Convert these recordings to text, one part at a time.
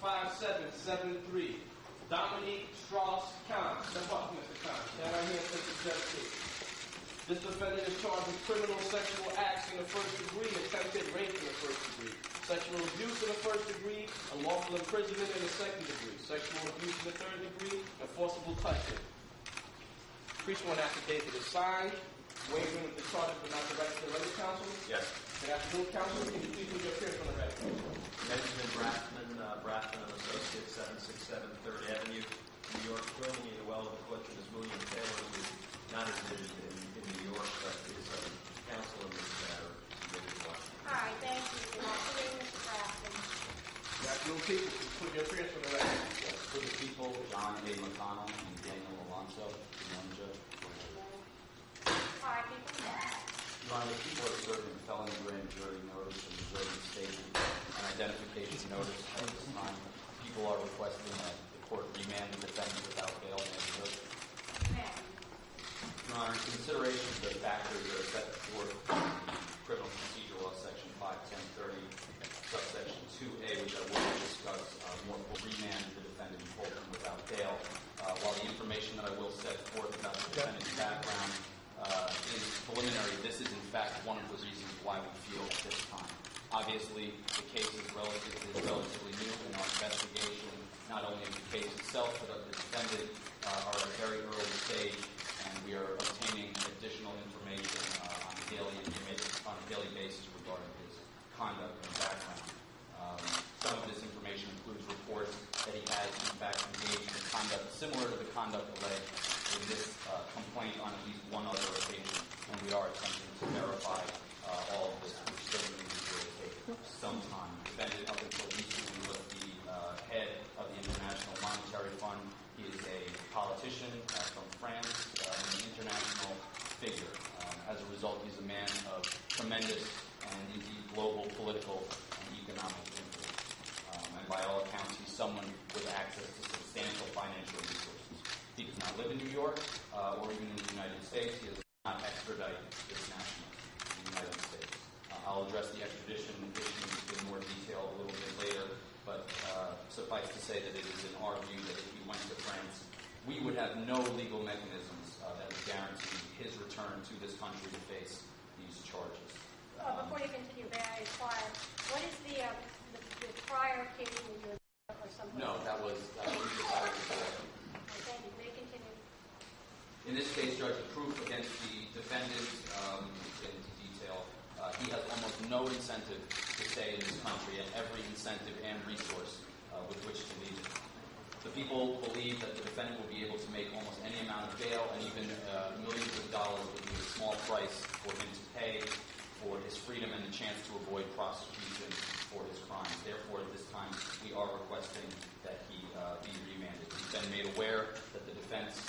5773. Dominique Strauss-Kahn. Step up, Mr. Kahn. Stand right here and take the judge seat. This defendant is charged with criminal sexual acts in the first degree, attempted rape in the first degree, sexual abuse in the first degree, unlawful imprisonment in the second degree, sexual abuse in the third degree, and forcible touching. Pre-sworn affidavit is signed, waiving the charges but not the right to the record, counsel. Yes. Good afternoon, counsel. Can you please put your appearance on the record? Benjamin Brathman and Associates, 767 3rd Avenue, New York. Joining me well in the courtroom is William Taylor, who is not admitted in New York, but is counsel in this matter. Hi, thank you. Good afternoon, Mr. Brathman. Good afternoon, people. Please put your appearance on the record. Yes, for the people, John A. McConnell and Daniel Alonso. Good morning, Judge. Hi, people. Your Honor, the people are serving felony grand jury notice and reserving statement and identification notice at this time. People are requesting that the court remand the defendant without bail. Your Honor, in consideration of the factors that are set forth in Criminal Procedure Law, Section 51030, subsection 2A, which I will discuss, will remand the defendant and hold him without bail. While the information that I will set forth about the defendant's background is preliminary, this is in fact one of the reasons why we feel at this time. Obviously, the case is relatively new in our investigation, not only of the case itself, but of the defendant are at a very early stage, and we are obtaining additional information on a daily basis regarding his conduct and background. Some of this information includes reports that he has in fact engaged in conduct similar to the conduct alleged in this complaint on at least one other occasion, and we are attempting to verify all of this, which certainly will take some time. The defendant, up until recently, was the head of the International Monetary Fund. He is a politician from France, an international figure. As a result, he's a man of tremendous and indeed global political and economic influence. And by all accounts, he's someone with access to substantial financial resources. He does not live in New York or even in the United States. He does not extradite this national in the United States. I'll address the extradition issues in more detail a little bit later, but suffice to say that it is in our view that if he went to France, we would have no legal mechanisms that would guarantee his return to this country to face these charges. Before you continue, may I inquire, what is the prior case that you or something? No, that was decided before. Thank you. May continue. In this case, Judge, the proof against the defendant, into detail, he has almost no incentive to stay in this country and every incentive and resource with which to leave it. The people believe that the defendant will be able to make almost any amount of bail, and even millions of dollars would be a small price for him to pay for his freedom and the chance to avoid prosecution for his crimes. Therefore, at this time, we are requesting that he be remanded. He's been made aware that the defense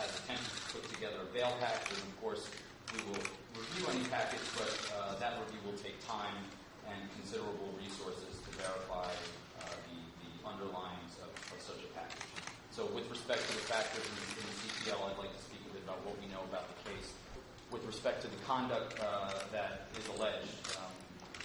has attempted to put together a bail package, and of course, we will review any package, but that review will take time and considerable resources to verify the underlyings of such a package. So with respect to the factors in the CPL, I'd like to speak a bit about what we know about the case. With respect to the conduct that is alleged,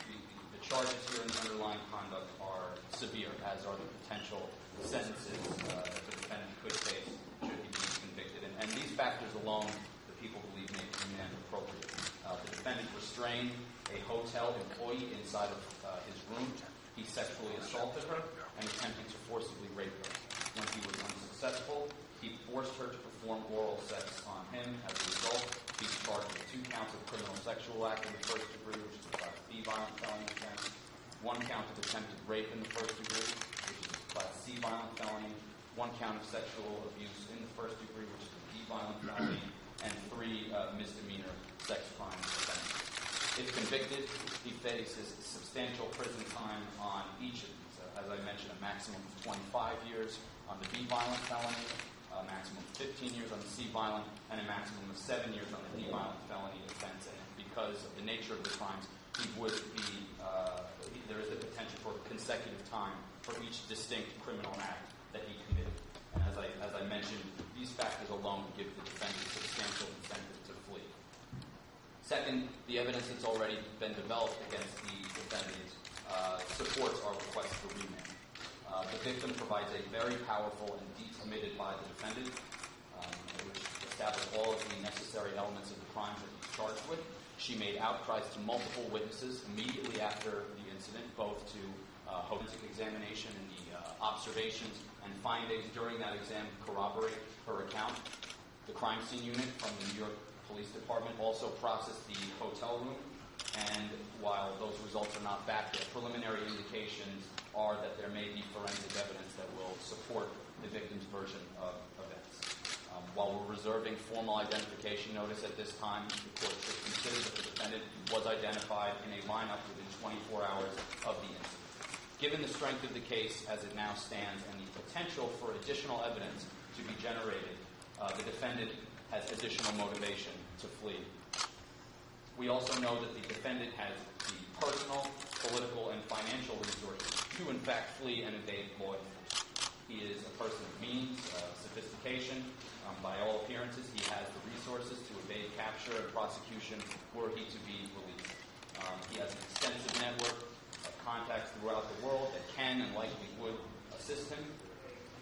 the charges here in the underlying conduct are severe, as are the potential sentences that the defendant could face should he be convicted. And these factors alone, the people believe, make remand appropriate. The defendant restrained a hotel employee inside of his room. He sexually assaulted her and attempted to forcibly rape her. When he was unsuccessful, he forced her to perform oral sex on him. As a result, he's charged with 2 counts of criminal sexual act in the first degree, which is a Class B violent felony offense, 1 count of attempted rape in the first degree, which is a Class C violent felony, 1 count of sexual abuse in the first degree, which is a D violent felony, and 3 misdemeanor sex crime offenses. If convicted, he faces substantial prison time on each of these. As I mentioned, a maximum of 25 years on the B violent felony, a maximum of 15 years on the C violent, and a maximum of 7 years on the D violent felony offense. And because of the nature of the crimes, he would be, there is a potential for consecutive time for each distinct criminal act that he committed. And as I mentioned, these factors alone give the defendant substantial incentive to flee. Second, the evidence that's already been developed against the defendant supports our request for remand. victim provides a very powerful and deep committed by the defendant, which established all of the necessary elements of the crimes that he's charged with. She made outcries to multiple witnesses immediately after the incident, both to forensic examination and the observations and findings during that exam corroborate her account. The crime scene unit from the New York Police Department also processed the hotel room, and while those results are not back yet, preliminary indications are that there may be forensic evidence that will support the victim's version of events. While we're reserving formal identification notice at this time, the court should consider that the defendant was identified in a lineup within 24 hours of the incident. Given the strength of the case as it now stands and the potential for additional evidence to be generated, the defendant has additional motivation to flee. We also know that the defendant has the personal, political, and financial resources to, in fact, flee and evade law enforcement. He is a person of means, sophistication. By all appearances, he has the resources to evade capture and prosecution were he to be released. He has an extensive network of contacts throughout the world that can and likely would assist him.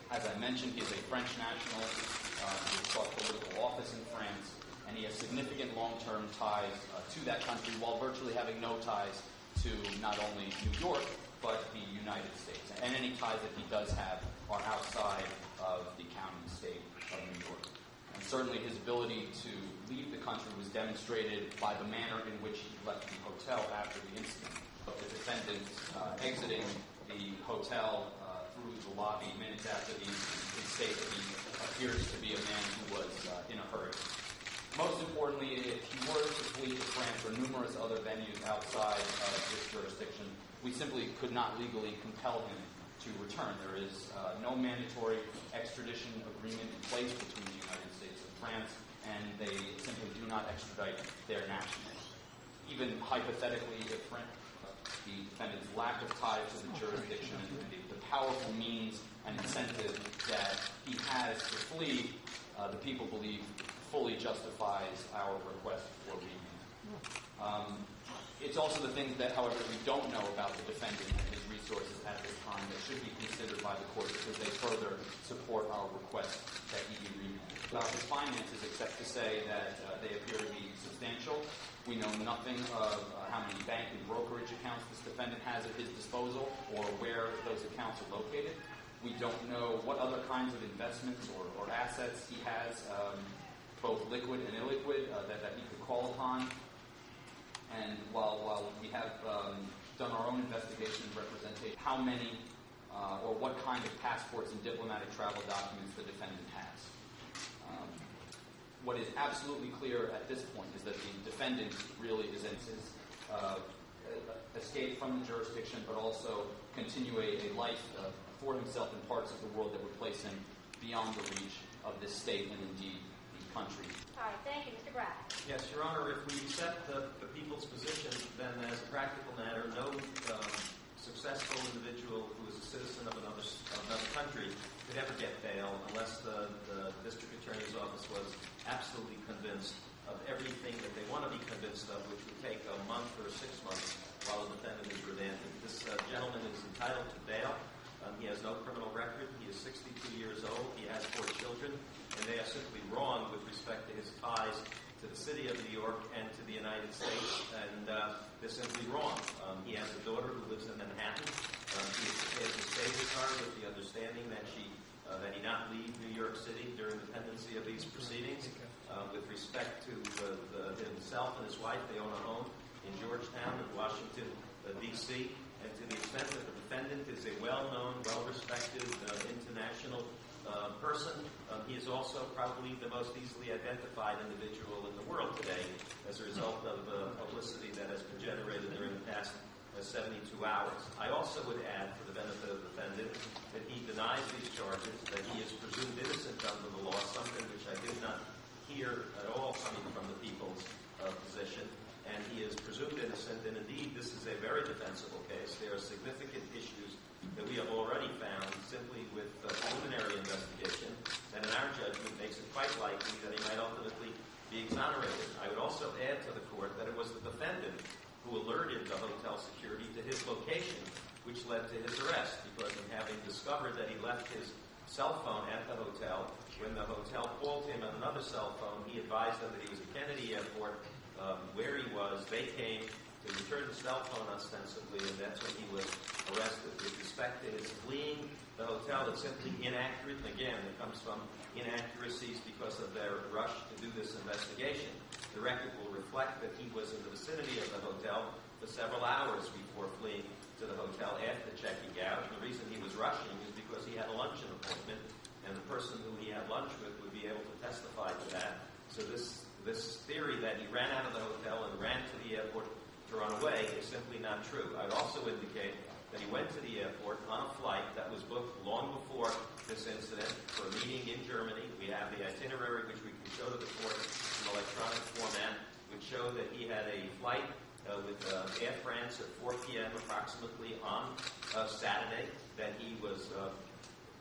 As I mentioned, he is a French nationalist. He has sought political office in France, and he has significant long-term ties to that country while virtually having no ties to not only New York, but the United States. And any ties that he does have are outside of the county and state of New York. And certainly his ability to leave the country was demonstrated by the manner in which he left the hotel after the incident. The defendant exiting the hotel through the lobby minutes after the incident state that he appears to be a man who was in a hurry. Most importantly, if he were to flee to France or numerous other venues outside of this jurisdiction, we simply could not legally compel him to return. There is no mandatory extradition agreement in place between the United States and France, and they simply do not extradite their nationals. Even hypothetically, if the defendant's lack of ties to the jurisdiction and the powerful means and incentive that he has to flee, the people believe fully justifies our request for remand. It's also the things that, however, we don't know about the defendant and his resources at this time that should be considered by the court because they further support our request that he be remanded. About his finances, except to say that they appear to be substantial. We know nothing of how many bank and brokerage accounts this defendant has at his disposal or where those accounts are located. We don't know what other kinds of investments or assets he has, both liquid and illiquid, that he could call upon. And while we have done our own investigation and representation, how many or what kind of passports and diplomatic travel documents the defendant has. What is absolutely clear at this point is that the defendant really is in his escape from the jurisdiction, but also continue a life for himself in parts of the world that would place him beyond the reach of this state and indeed the country. All right, thank you. Mr. Graff. Yes, Your Honor, if we accept the people's position, then as a practical matter, no successful individual who is a citizen of another country could ever get bail unless the district attorney's office was absolutely convinced of everything that they want to be convinced of, which would take a month or 6 months while the defendant is remanded. This gentleman is entitled to bail. He has no criminal record. He is 62 years old. He has 4 children, and they are simply wrong with respect to his ties to the city of New York and to the United States, and they're simply wrong. He has a daughter who lives in Manhattan. He is prepared to stay with her with the understanding that that he not leave New York City during the pendency of these proceedings. With respect to himself and his wife, they own a home in Georgetown in Washington, D.C., and to the extent that the defendant is a well-known, well-respected international person, he is also probably the most easily identified individual in the world today as a result of the publicity that has been generated during the past 72 hours. I also would add, for the benefit of the defendant, that he denies these charges, that he is presumed innocent under the law, something which I did not hear at all coming from the people's position, and he is presumed innocent, and indeed this is a very defensible case. There are significant issues that we have already found simply with preliminary investigation that in our judgment makes it quite likely that he might ultimately be exonerated. I would also add to the court that it was the defendant who alerted the hotel security to his location, which led to his arrest, because in having discovered left his cell phone at the hotel. When the hotel called him on another cell phone, he advised them that he was at Kennedy Airport, where he was. They came to return the cell phone ostensibly, and that's when he was arrested. With respect to his fleeing the hotel, it's simply inaccurate. And again, it comes from inaccuracies because of their rush to do this investigation. The record will reflect that he was in the vicinity of the hotel for several hours before fleeing to the hotel after checking out. And the reason he was rushing is because he had a luncheon appointment, and the person who he had lunch with would be able to testify to that. So this theory that he ran out of the hotel and ran to the airport to run away is simply not true. I'd also indicate that he went to the airport on a flight that was booked long before this incident for a meeting in Germany. We have the itinerary, which we can show to the court in electronic format, which showed that he had a flight with Air France at 4 p.m. approximately on Saturday, that he was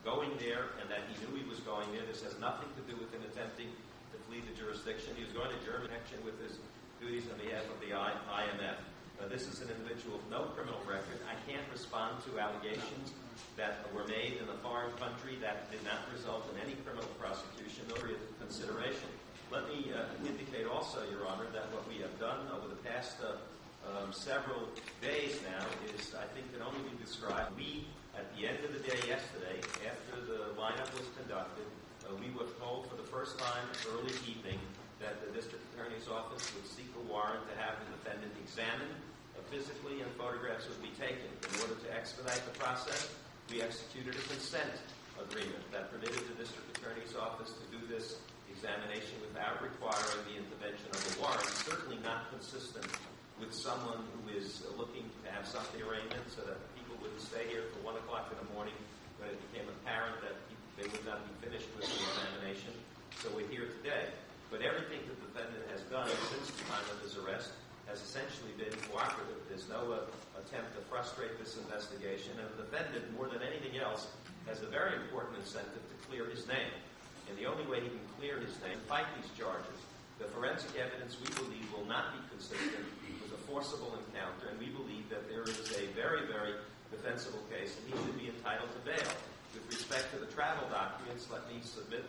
going there and that he knew he was going there. This has nothing to do with him attempting to flee the jurisdiction. He was going to Germany in connection with his duties on behalf of the IMF. This is an individual with no criminal record. I can't respond to allegations that were made in a foreign country that did not result in any criminal prosecution or consideration. Let me indicate also, Your Honor, that what we have done over the past several days now is, I think, can only be described. We, at the end of the day yesterday, after the lineup was conducted, we were told for the first time early evening that the district attorney's office would seek a warrant to have the defendant examined physically, and photographs would be taken. In order to expedite the process, we executed a consent agreement that permitted the district attorney's office to do this examination without requiring the intervention of a warrant, certainly not consistent with someone who is looking to have something arrangement so that people wouldn't stay here till 1 o'clock in the morning when it became apparent that they would not be finished with the examination. So we're here today. But everything the defendant has done since the time of his arrest has essentially been cooperative. There's no attempt to frustrate this investigation, and the defendant, more than anything else, has a very important incentive to clear his name. And the only way he can clear his name is fight these charges. The forensic evidence, we believe, will not be consistent with a forcible encounter, and we believe that there is a very, very defensible case, and he should be entitled to bail. With respect to the travel documents, let me submit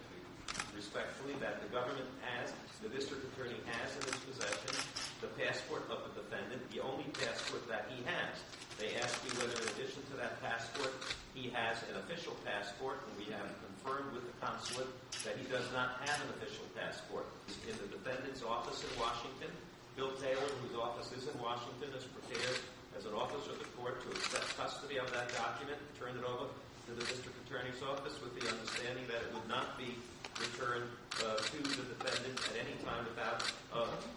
respectfully that the government has, the district attorney has in his possession, the passport of the defendant, the only passport that he has. They ask me whether in addition to that passport, he has an official passport, and we have confirmed with the consulate that he does not have an official passport. In the defendant's office in Washington, Bill Taylor, whose office is in Washington, is prepared as an officer of the court to accept custody of that document, turn it over to the district attorney's office with the understanding that it would not be returned to the defendant at any time without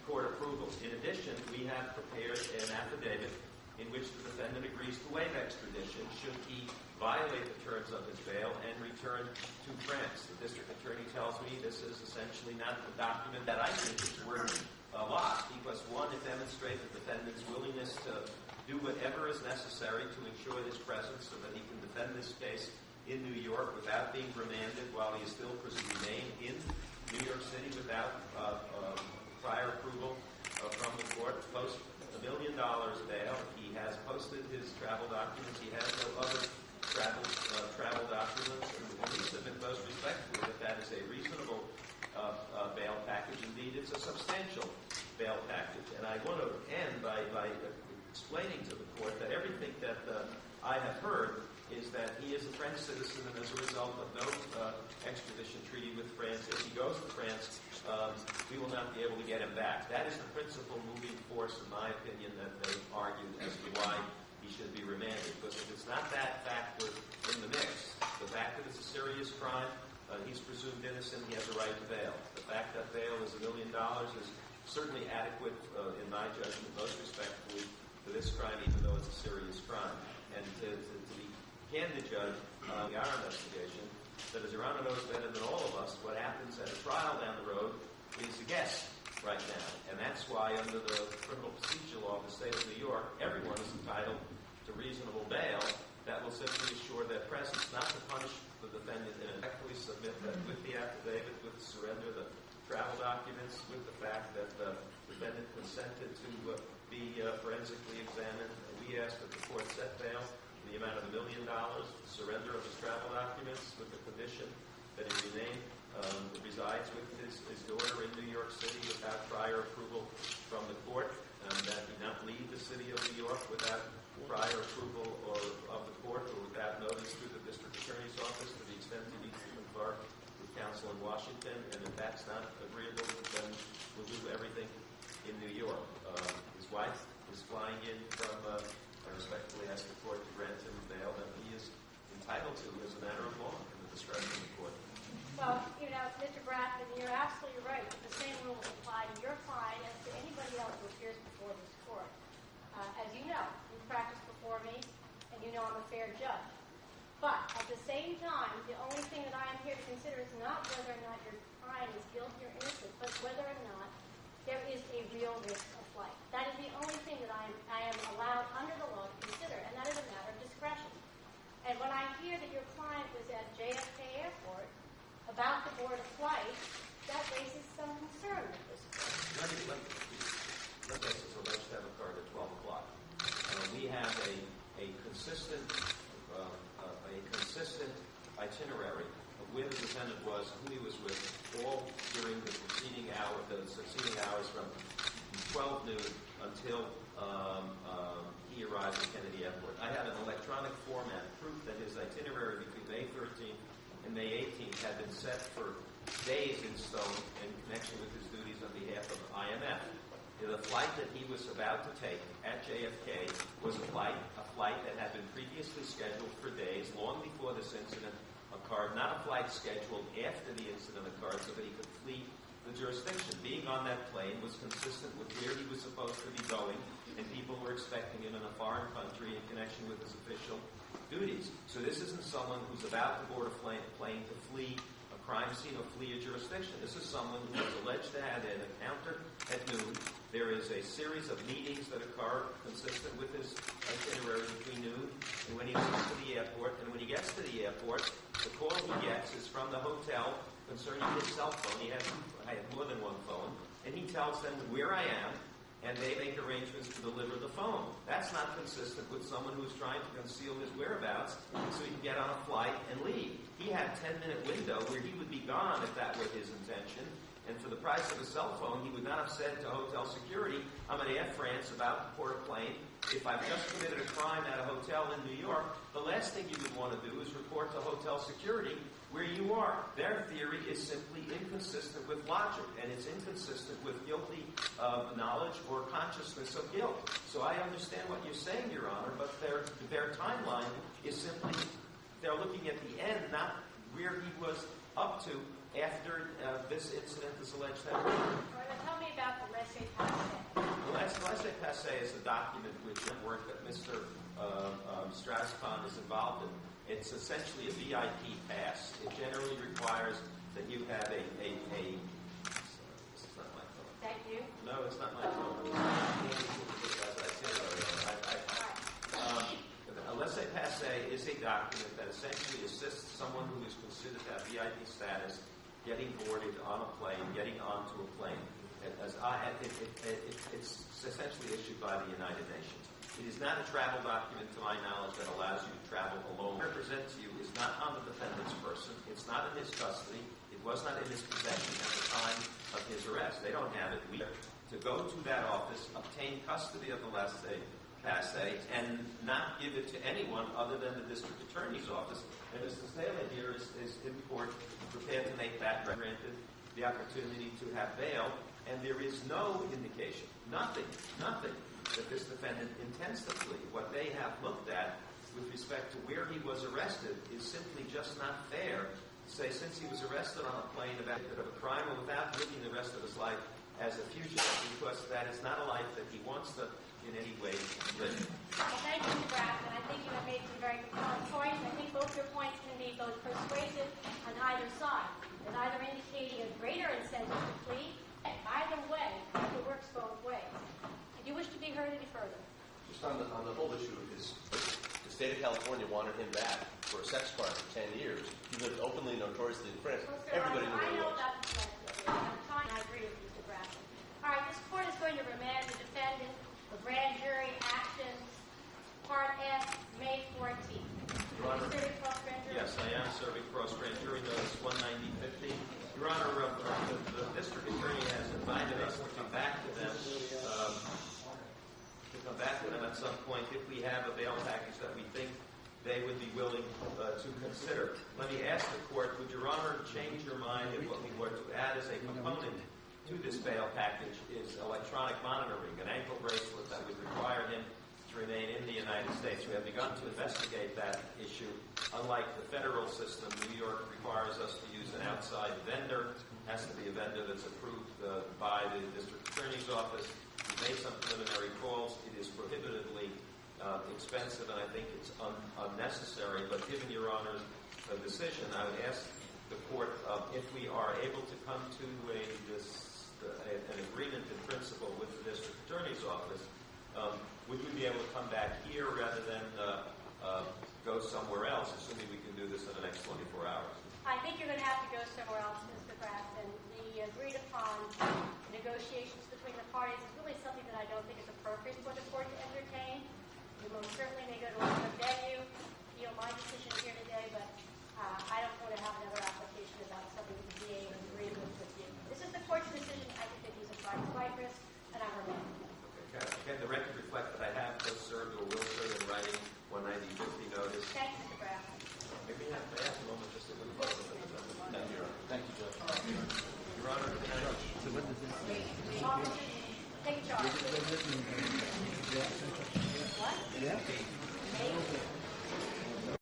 court approval. In addition, we have prepared an affidavit in which the defendant agrees to waive extradition should he violate the terms of his bail and return to France. The district attorney tells me this is essentially not a document that I think is worth a lot because, one, it demonstrates the defendant's willingness to do whatever is necessary to ensure his presence so that he can defend this case in New York without being remanded while he is still remain in New York City without prior approval from the court. Post $1 million bail. He has posted his travel documents. He has no other travel documents. And we submit those respectfully that that is a reasonable bail package. Indeed, it's a substantial bail package. And I want to end by explaining to the court that everything that I have heard is that he is a French citizen, and as a result of no extradition treaty with France, if he goes to France, we will not be able to get him back. That is the principal moving force, in my opinion, that they argued as to why he should be remanded. Because if it's not that factor in the mix, the fact that it's a serious crime, he's presumed innocent, he has a right to bail. The fact that bail is $1 million is certainly adequate, in my judgment, most respectfully, for this crime, even though it's a serious crime. And to be candid, Judge, our investigation, that as Your Honor knows better than all of us, what happens at a trial down the road is a guess right now. And that's why under the criminal procedure law of the state of New York, everyone is entitled to reasonable bail that will simply assure their presence, not to punish the defendant, and effectively submit that with the affidavit, with the surrender, the travel documents, with the fact that the defendant consented to be forensically examined. We ask that the court set bail in the amount of $1 million, surrender of his travel documents with the condition that he remain resides with his daughter in New York City without prior approval from the court, and that he not leave the city of New York without prior approval of the court or without notice through the district attorney's office to the extent he needs to confer with counsel in Washington, and if that's not agreeable, then we'll do everything in New York. His wife is flying in from, I respectfully ask the court to grant him bail that he is entitled to as a matter of law in the discretion of the court. Well, Mr. Brathman, you're absolutely right. The same rules apply to your client as to anybody else who appears before this court. As you know, you've practiced before me, and you know I'm a fair judge. But at the same time, the only thing that I am here to consider is not whether or not your client is guilty or innocent, but whether or not there is a real risk of flight. That is the only thing that I am allowed under the law to consider, and that is a matter of discretion. And when I hear that your client was at JFK Airport about to board a flight, that raises some concern at this point. Let us is alleged to have occurred at 12 o'clock. We have a consistent itinerary of where the defendant was, who he was with, all during the succeeding hours from 12 noon until he arrived at Kennedy Airport. I have an electronic format proof that his itinerary between May 13th and May 18th had been set for days in stone in connection with his duties on behalf of IMF. The flight that he was about to take at JFK was a flight that had been previously scheduled for days, long before this incident occurred, not a flight scheduled after the incident occurred so that he could flee the jurisdiction. Being on that plane was consistent with where he was supposed to be going, and people were expecting him in a foreign country in connection with his official duties. So this isn't someone who's about to board a plane to flee a crime scene or flee a jurisdiction. This is someone who is alleged to have an encounter at noon. There is a series of meetings that occur consistent with his itinerary between noon and when he comes to the airport. And when he gets to the airport, the call he gets is from the hotel concerning his cell phone. I had more than one phone. And he tells them where I am, and they make arrangements to deliver the phone. That's not consistent with someone who's trying to conceal his whereabouts so he can get on a flight and leave. He had a 10-minute window where he would be gone if that were his intention. And for the price of a cell phone, he would not have said to hotel security, I'm at Air France about to board a plane. If I've just committed a crime at a hotel in New York, the last thing you would want to do is report to hotel security where you are. Their theory is simply inconsistent with logic, and it's inconsistent with guilty knowledge or consciousness of guilt. So I understand what you're saying, Your Honor, but their timeline is simply, they're looking at the end, not where he was up to after this incident is alleged to have occurred. All right, tell me about the laissez-passer. The laissez-passer is a document which work that Mr. Strauss-Kahn is involved in. It's essentially a VIP pass. It generally requires that you have a this is not my phone. Thank you. No, it's not my phone. A laissez-passer is a document that essentially assists someone who is considered to have VIP status getting boarded on a plane, getting onto a plane. It's essentially issued by the United Nations. It is not a travel document, to my knowledge, that allows you to travel alone. What it represents to you is not on the defendant's person. It's not in his custody. It was not in his possession at the time of his arrest. They don't have it. We have to go to that office, obtain custody of the laissez-passer, and not give it to anyone other than the district attorney's office. And Mr. Staley here is in court prepared to make that granted the opportunity to have bail, and there is no indication, nothing, that this defendant intends to flee. What they have looked at with respect to where he was arrested is simply just not fair to say, since he was arrested on a plane about a crime or without living the rest of his life as a fugitive, because that is not a life that he wants to in any way live. Well, thank you, Mr. Brathman. I think you have made some very compelling points. I think both your points can be both persuasive on either side, and either indicating a greater incentive to flee. Either way, it works both ways. Do you wish to be heard any further? Just on the whole issue of the state of California wanted him back for a sex crime for 10 years. He lived openly and notoriously in France. Well, sir, Everybody knew I who he know was. that's fine. I agree with Mr. Brathman. All right, this court is going to remand the defendant for grand jury actions Part F, May 14th. Your Honor. Serving cross grand jury? Yes, I am serving cross grand jury notice 19050. Your Honor, the district attorney has invited us to come back to them, at some point if we have a bail package that we think they would be willing to consider. Let me ask the court, would Your Honor change your mind if what we were to add as a component to this bail package is electronic monitoring, an ankle bracelet that would require him to remain in the United States? We have begun to investigate that issue. Unlike the federal system, New York requires us to use an outside vendor. It has to be a vendor that's approved by the district attorney's office. We made some preliminary calls. It is prohibitively expensive, and I think it's unnecessary. But given Your Honor's decision, I would ask the court if we are able to come to an agreement in principle with the district attorney's office, would we be able to come back here rather than go somewhere else, assuming we can do this in the next 24 hours? I think you're going to have to go somewhere else, Mr. Grafton. The agreed upon negotiations between the parties is really something that I don't think is appropriate for the court to entertain. We most certainly may go to another venue, feel my decision here today, but I don't want to have another application about something that the DA is agreeing with you. This is the court's decision. I think that he's a private flight risk, and I remain. Okay. Can the record reflect that I have both served or will serve in writing 19050 notice? Thank you, Mr. Grafton. Maybe I have to ask a moment just to look at the Thank you, Judge. Your Honor, can I... Officers, take charge. What? Yeah.